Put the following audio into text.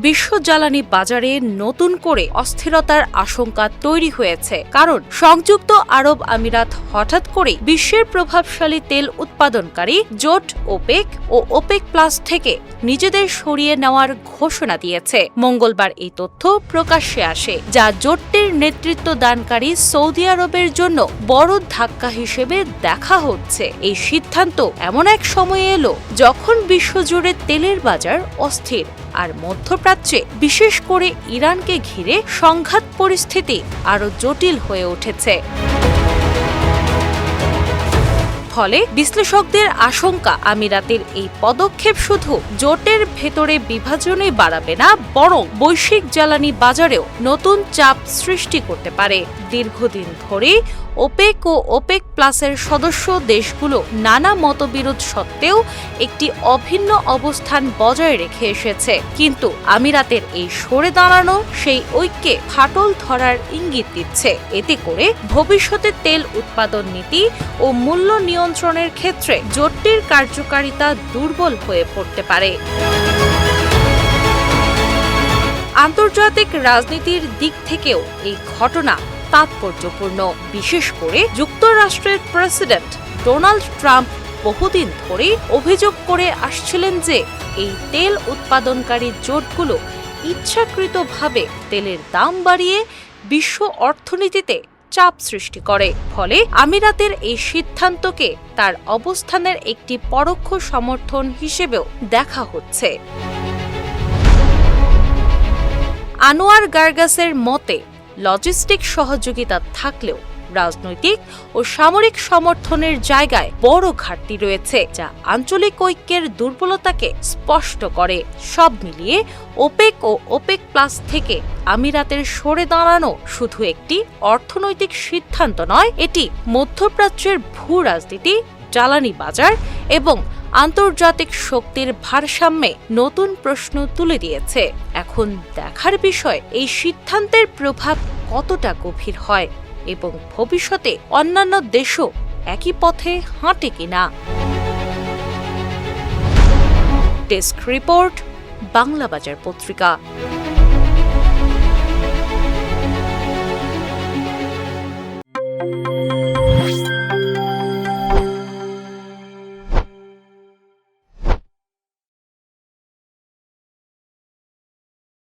বিশ্ব জ্বালানি বাজারে নতুন করে অস্থিরতার আশঙ্কা তৈরি হয়েছে, কারণ সংযুক্ত আরব আমিরাত হঠাৎ করে বিশ্বের প্রভাবশালী তেল উৎপাদনকারী জোট ওপেক ও ওপেক প্লাস থেকে নিজেদের সরিয়ে নেওয়ার ঘোষণা দিয়েছে। মঙ্গলবার এই তথ্য প্রকাশ্যে আসে, যা জোটটির নেতৃত্ব দানকারী সৌদি আরবের জন্য বড় ধাক্কা হিসেবে দেখা হচ্ছে। এই সিদ্ধান্ত এমন এক সময়ে এলো যখন বিশ্বজুড়ে তেলের বাজার অস্থির আর মধ্যপ্রাচ্যে বিশেষ করে ইরানকে ঘিরে সংঘাত পরিস্থিতি আরও জটিল হয়ে উঠেছে। ফলে বিশ্লেষকদের আশঙ্কা, আমিরাতের এই পদক্ষেপ শুধু জোটের ভেতরে বিভাজনই বাড়াবে না, বরং বৈশ্বিক জ্বালানি বাজারেও নতুন চাপ সৃষ্টি করতে পারে। দীর্ঘদিন ধরে ওপেক ও ওপেক প্লাসের সদস্য দেশগুলো নানা মতবিরোধ সত্ত্বেও একটি অভিন্ন অবস্থান বজায় রেখে এসেছে, কিন্তু আমিরাতের এই সরে দাঁড়ানো সেই ঐক্যে ফাটল ধরার ইঙ্গিত দিচ্ছে। এতে করে ভবিষ্যতে তেল উৎপাদন নীতি ও মূল্য নিয়ন্ত্রণের ক্ষেত্রে জোটটির কার্যকারিতা দুর্বল হয়ে পড়তে পারে। আন্তর্জাতিক রাজনীতির দিক থেকেও এই ঘটনা তাৎপর্যপূর্ণ। বিশেষ করে যুক্তরাষ্ট্রের প্রেসিডেন্ট ডোনাল্ড ট্রাম্প বহুদিন ধরেই অভিযোগ করে আসছিলেন যে এই তেল উৎপাদনকারী জোটগুলো ইচ্ছাকৃতভাবে তেলের দাম বাড়িয়ে বিশ্ব অর্থনীতিতে চাপ সৃষ্টি করে। ফলে আমিরাতের এই সিদ্ধান্তকে তার অবস্থানের একটি পরোক্ষ সমর্থন হিসেবেও দেখা হচ্ছে। আনোয়ার গার্গাসের মতে, লজিস্টিক সহযোগিতা থাকলেও রাজনৈতিক ও সামরিক সমর্থনের জায়গায় বড় ঘাটতি রয়েছে, যা আঞ্চলিক ঐক্যের দুর্বলতাকে স্পষ্ট করে। সব মিলিয়ে ওপেক ও ওপেক প্লাস থেকে আমিরাতের সরে দাঁড়ানো শুধু একটি অর্থনৈতিক সিদ্ধান্ত নয়, এটি মধ্যপ্রাচ্যের ভূ রাজনীতি, জ্বালানি বাজার এবং আন্তর্জাতিক শক্তির ভারসাম্যে নতুন প্রশ্ন তুলে দিয়েছে। এখন দেখার বিষয় এই সিদ্ধান্তের প্রভাব কতটা গভীর হয় এবং ভবিষ্যতে অন্যান্য দেশও একই পথে হাঁটে কিনা। ডেস্ক রিপোর্ট, বাংলা বাজার পত্রিকা।